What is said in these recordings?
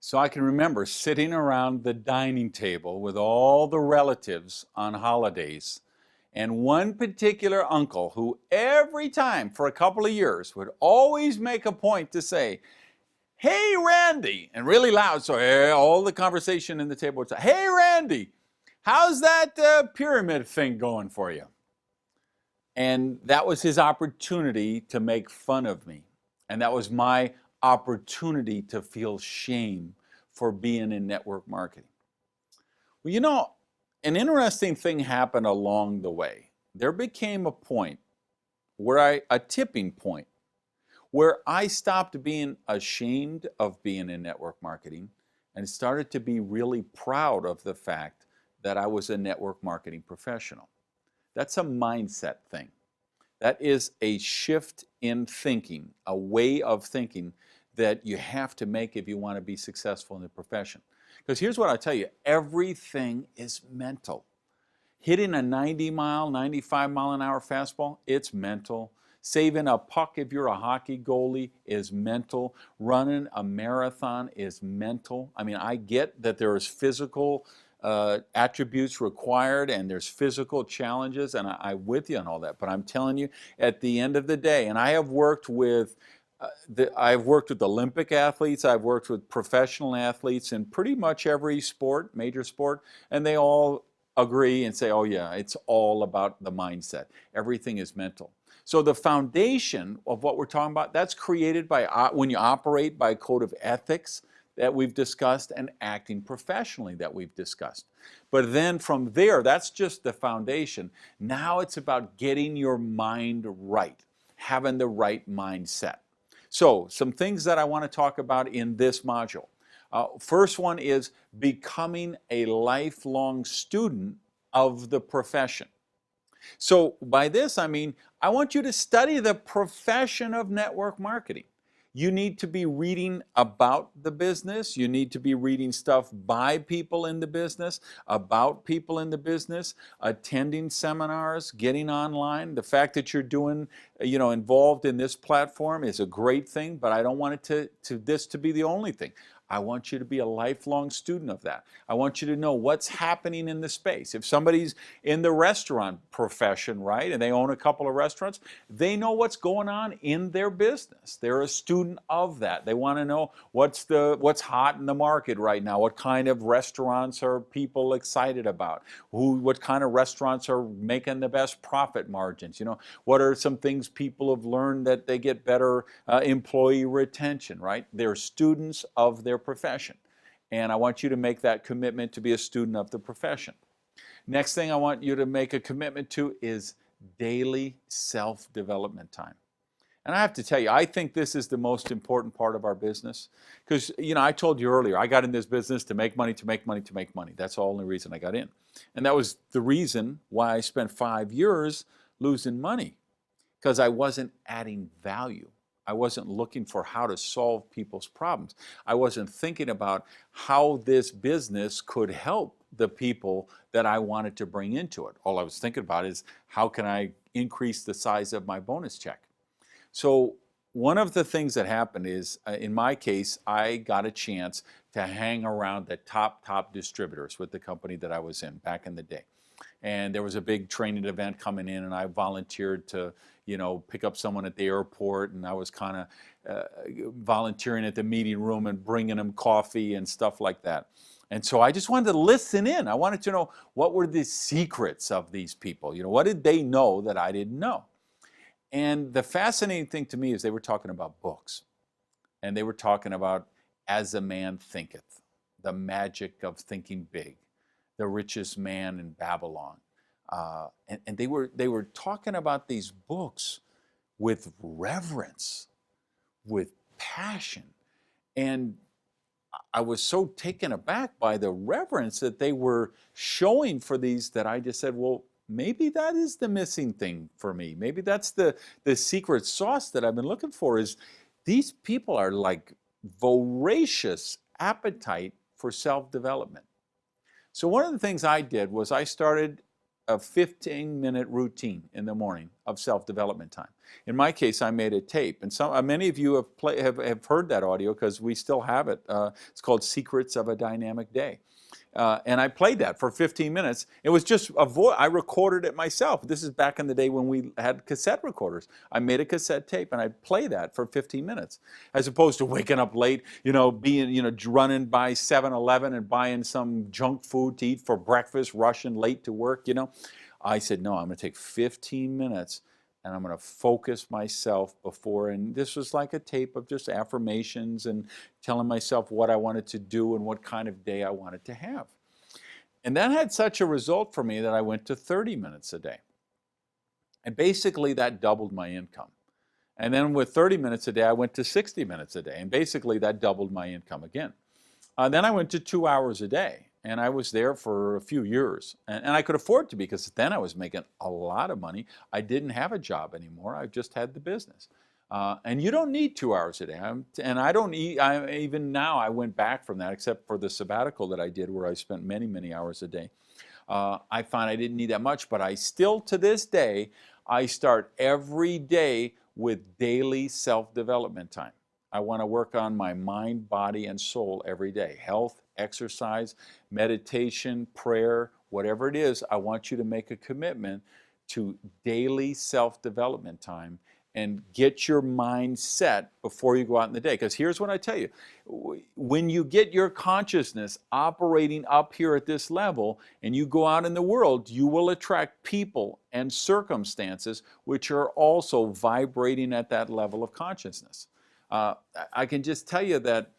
So I can remember sitting around the dining table with all the relatives on holidays, and one particular uncle who every time for a couple of years would always make a point to say, "Hey Randy," and really loud, so all the conversation in the table would say, "Hey Randy, how's that pyramid thing going for you?" And that was his opportunity to make fun of me. And that was my opportunity to feel shame for being in network marketing. Well, an interesting thing happened along the way. There became a point a tipping point, where I stopped being ashamed of being in network marketing and started to be really proud of the fact that I was a network marketing professional. That's a mindset thing. That is a shift in thinking, a way of thinking that you have to make if you want to be successful in the profession. Because here's what I tell you, everything is mental. Hitting a 90-mile, 95-mile-an-hour fastball, it's mental. Saving a puck if you're a hockey goalie is mental. Running a marathon is mental. I mean, I get that there is physical attributes required and there's physical challenges, and I'm with you on all that. But I'm telling you, at the end of the day, and I have worked with Olympic athletes, I've worked with professional athletes in pretty much every sport, major sport, and they all agree and say, oh yeah, it's all about the mindset. Everything is mental. So the foundation of what we're talking about, that's created by when you operate by a code of ethics that we've discussed and acting professionally that we've discussed. But then from there, that's just the foundation. Now it's about getting your mind right, having the right mindset. So some things that I want to talk about in this module. First one is becoming a lifelong student of the profession. So by this, I mean, I want you to study the profession of network marketing. You need to be reading about the business. You need to be reading stuff by people in the business, about people in the business, attending seminars, getting online. The fact that you're involved in this platform is a great thing, but I don't want it to be the only thing. I want you to be a lifelong student of that. I want you to know what's happening in the space. If somebody's in the restaurant profession, right, and they own a couple of restaurants, they know what's going on in their business. They're a student of that. They want to know what's hot in the market right now. What kind of restaurants are people excited about? What kind of restaurants are making the best profit margins? What are some things people have learned that they get better employee retention, right? They're students of their profession. And I want you to make that commitment to be a student of the profession. Next thing I want you to make a commitment to is daily self-development time. And I have to tell you, I think this is the most important part of our business. Because, I told you earlier, I got in this business to make money, to make money, to make money. That's the only reason I got in. And that was the reason why I spent 5 years losing money. Because I wasn't adding value. I wasn't looking for how to solve people's problems. I wasn't thinking about how this business could help the people that I wanted to bring into it. All I was thinking about is how can I increase the size of my bonus check? So one of the things that happened is, in my case, I got a chance to hang around the top distributors with the company that I was in back in the day. And there was a big training event coming in, and I volunteered to pick up someone at the airport, and I was kind of volunteering at the meeting room and bringing them coffee and stuff like that. And so I just wanted to listen in. I wanted to know what were the secrets of these people. What did they know that I didn't know? And the fascinating thing to me is they were talking about books. And they were talking about As a Man Thinketh, the magic of thinking big, The Richest Man in Babylon. And they were talking about these books with reverence, with passion. And I was so taken aback by the reverence that they were showing for these that I just said, well, maybe that is the missing thing for me. Maybe that's the secret sauce that I've been looking for, is these people are like voracious appetite for self-development. So one of the things I did was I started a 15-minute routine in the morning of self-development time. In my case, I made a tape, and many of you have heard that audio because we still have it. It's called Secrets of a Dynamic Day. And I played that for 15 minutes. It was just a voice. I recorded it myself. This is back in the day when we had cassette recorders. I made a cassette tape and I'd play that for 15 minutes, as opposed to waking up late, running by 7-Eleven and buying some junk food to eat for breakfast, rushing late to work. I said, no, I'm going to take 15 minutes and I'm going to focus myself before. And this was like a tape of just affirmations and telling myself what I wanted to do and what kind of day I wanted to have. And that had such a result for me that I went to 30 minutes a day. And basically that doubled my income. And then with 30 minutes a day, I went to 60 minutes a day. And basically that doubled my income again. Then I went to 2 hours a day. And I was there for a few years. And I could afford to, because then I was making a lot of money. I didn't have a job anymore. I just had the business. And you don't need 2 hours a day. And I don't even now, I went back from that, except for the sabbatical that I did where I spent many, many hours a day. I found I didn't need that much, but I still, to this day, I start every day with daily self-development time. I want to work on my mind, body, and soul every day. Health, exercise, meditation, prayer, whatever it is, I want you to make a commitment to daily self-development time and get your mind set before you go out in the day. Because here's what I tell you. When you get your consciousness operating up here at this level and you go out in the world, you will attract people and circumstances which are also vibrating at that level of consciousness. I can just tell you that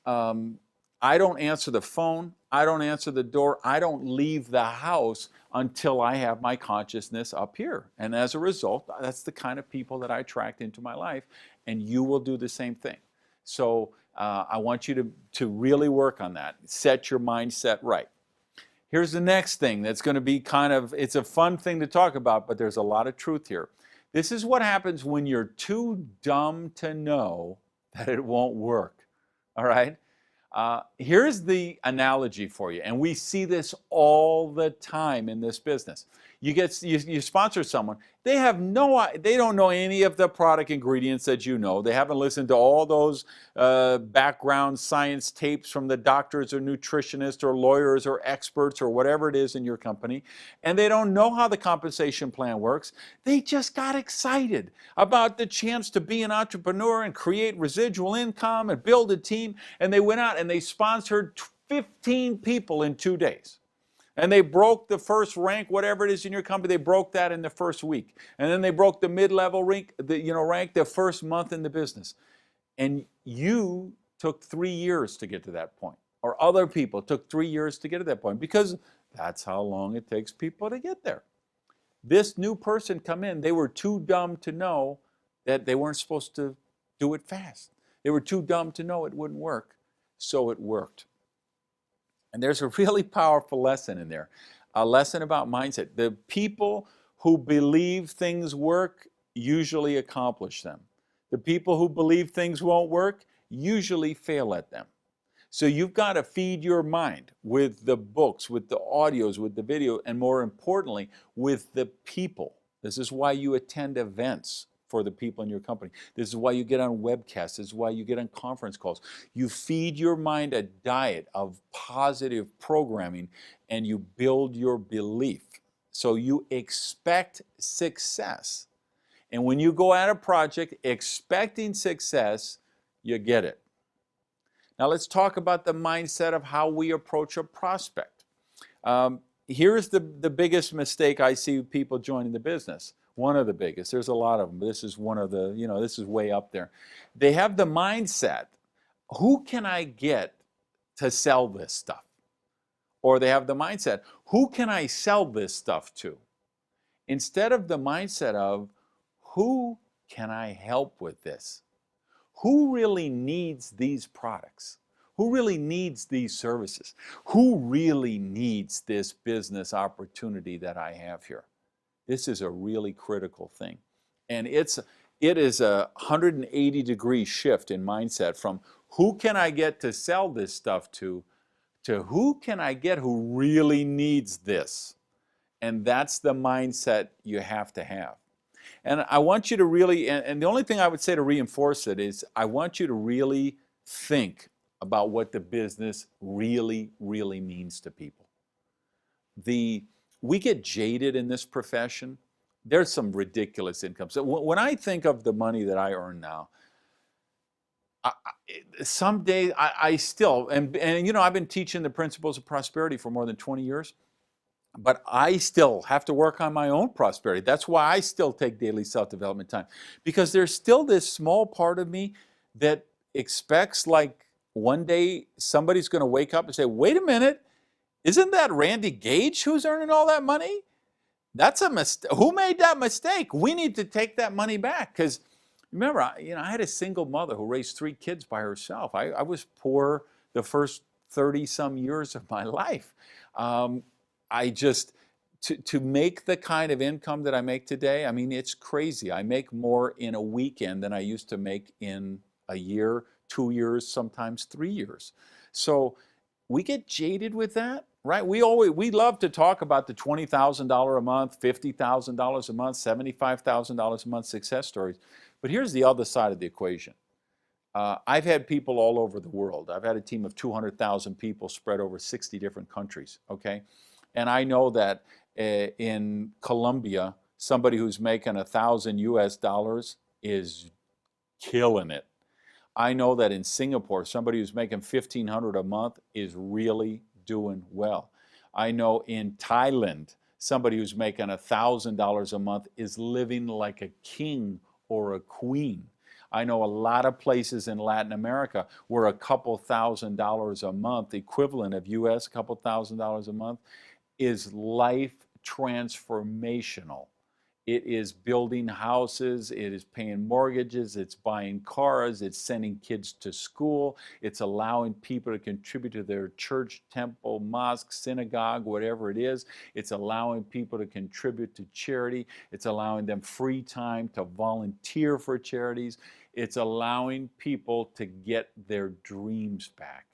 I don't answer the phone, I don't answer the door, I don't leave the house until I have my consciousness up here. And as a result, that's the kind of people that I attract into my life, and you will do the same thing. So I want you to really work on that. Set your mindset right. Here's the next thing that's going to be it's a fun thing to talk about, but there's a lot of truth here. This is what happens when you're too dumb to know that it won't work, all right? Here's the analogy for you, and we see this all the time in this business. You sponsor someone, they don't know any of the product ingredients that you know. They haven't listened to all those background science tapes from the doctors or nutritionists or lawyers or experts or whatever it is in your company, and they don't know how the compensation plan works. They just got excited about the chance to be an entrepreneur and create residual income and build a team, and they went out and they sponsored 15 people in 2 days. And they broke the first rank, whatever it is in your company, they broke that in the first week. And then they broke the mid-level rank, the first month in the business. And you took 3 years to get to that point. Or other people took 3 years to get to that point, because that's how long it takes people to get there. This new person come in, they were too dumb to know that they weren't supposed to do it fast. They were too dumb to know it wouldn't work, so it worked. And there's a really powerful lesson in there, a lesson about mindset. The people who believe things work usually accomplish them. The people who believe things won't work usually fail at them. So you've got to feed your mind with the books, with the audios, with the video, and more importantly, with the people. This is why you attend events for the people in your company. This is why you get on webcasts. This is why you get on conference calls. You feed your mind a diet of positive programming, and you build your belief. So you expect success. And when you go at a project expecting success, you get it. Now let's talk about the mindset of how we approach a prospect. Here's the biggest mistake I see people joining the business. One of the biggest. There's a lot of them. This is one of the, this is way up there. They have the mindset, who can I get to sell this stuff? Or they have the mindset, who can I sell this stuff to? Instead of the mindset of, who can I help with this? Who really needs these products? Who really needs these services? Who really needs this business opportunity that I have here? This is a really critical thing. And it is a 180-degree shift in mindset from who can I get to sell this stuff to who can I get who really needs this? And that's the mindset you have to have. And I want you to really, and the only thing I would say to reinforce it is I want you to really think about what the business really, really means to people. We get jaded in this profession. There's some ridiculous income. So when I think of the money that I earn now, some days I still, and you know, I've been teaching the principles of prosperity for more than 20 years. But I still have to work on my own prosperity. That's why I still take daily self-development time. Because there's still this small part of me that expects, like, one day somebody's going to wake up and say, wait a minute, isn't that Randy Gage who's earning all that money? That's a mistake. Who made that mistake? We need to take that money back. Because remember, I had a single mother who raised 3 kids by herself. I was poor the first 30-some years of my life. I just, to make the kind of income that I make today, I mean, it's crazy. I make more in a weekend than I used to make in a year, 2 years, sometimes 3 years. So we get jaded with that, right? We love to talk about the $20,000 a month, $50,000 a month, $75,000 a month success stories. But here's the other side of the equation. I've had people all over the world. I've had a team of 200,000 people spread over 60 different countries, okay? And I know that in Colombia, somebody who's making $1,000 is killing it. I know that in Singapore, somebody who's making $1,500 a month is really doing well. I know in Thailand, somebody who's making $1,000 a month is living like a king or a queen. I know a lot of places in Latin America where a couple $1,000s a month, equivalent of US, a couple $1,000s a month, is life transformational. It is building houses, it is paying mortgages, it's buying cars, it's sending kids to school, it's allowing people to contribute to their church, temple, mosque, synagogue, whatever it is. It's allowing people to contribute to charity. It's allowing them free time to volunteer for charities. It's allowing people to get their dreams back.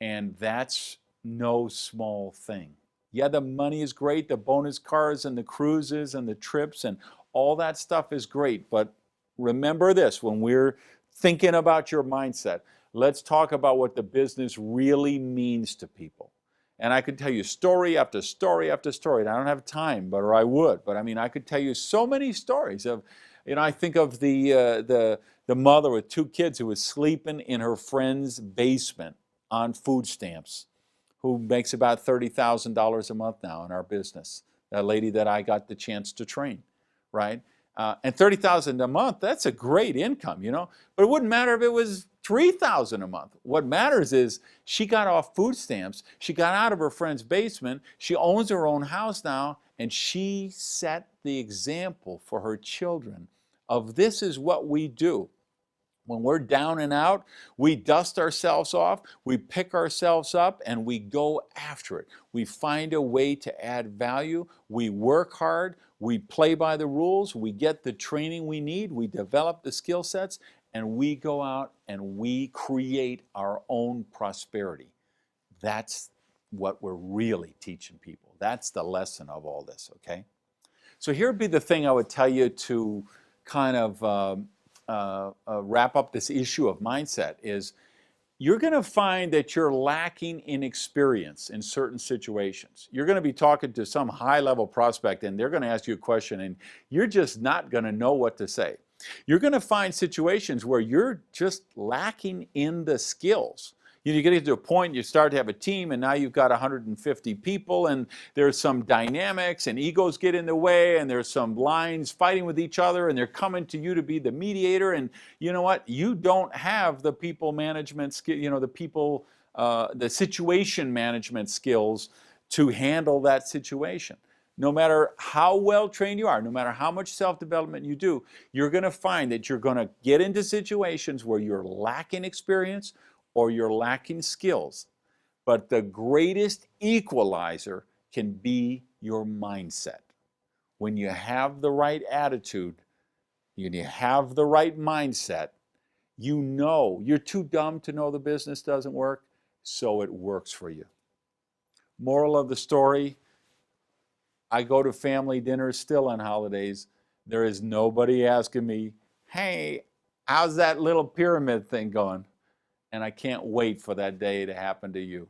And that's no small thing. Yeah, the money is great, the bonus cars and the cruises and the trips and all that stuff is great. But remember this, when we're thinking about your mindset, let's talk about what the business really means to people. And I could tell you story after story after story. And I don't have time, or I would. But I mean, I could tell you so many stories of, I think of the mother with 2 kids who was sleeping in her friend's basement on food stamps, who makes about $30,000 a month now in our business. That lady that I got the chance to train, right? And $30,000 a month, that's a great income, But it wouldn't matter if it was $3,000 a month. What matters is she got off food stamps, she got out of her friend's basement, she owns her own house now, and she set the example for her children of this is what we do. When we're down and out, we dust ourselves off, we pick ourselves up, and we go after it. We find a way to add value, we work hard, we play by the rules, we get the training we need, we develop the skill sets, and we go out and we create our own prosperity. That's what we're really teaching people. That's the lesson of all this, okay? So here would be the thing I would tell you to kind of wrap up this issue of mindset is you're going to find that you're lacking in experience in certain situations. You're going to be talking to some high-level prospect and they're going to ask you a question and you're just not going to know what to say. You're going to find situations where you're just lacking in the skills. You get to a point, you start to have a team, and now you've got 150 people, and there's some dynamics, and egos get in the way, and there's some lines fighting with each other, and they're coming to you to be the mediator, and you know what? You don't have the people management skill, the situation management skills to handle that situation. No matter how well trained you are, no matter how much self-development you do, you're going to find that you're going to get into situations where you're lacking experience or you're lacking skills. But the greatest equalizer can be your mindset. When you have the right attitude, when you have the right mindset, you know you're too dumb to know the business doesn't work, so it works for you. Moral of the story, I go to family dinners still on holidays. There is nobody asking me, hey, how's that little pyramid thing going? And I can't wait for that day to happen to you.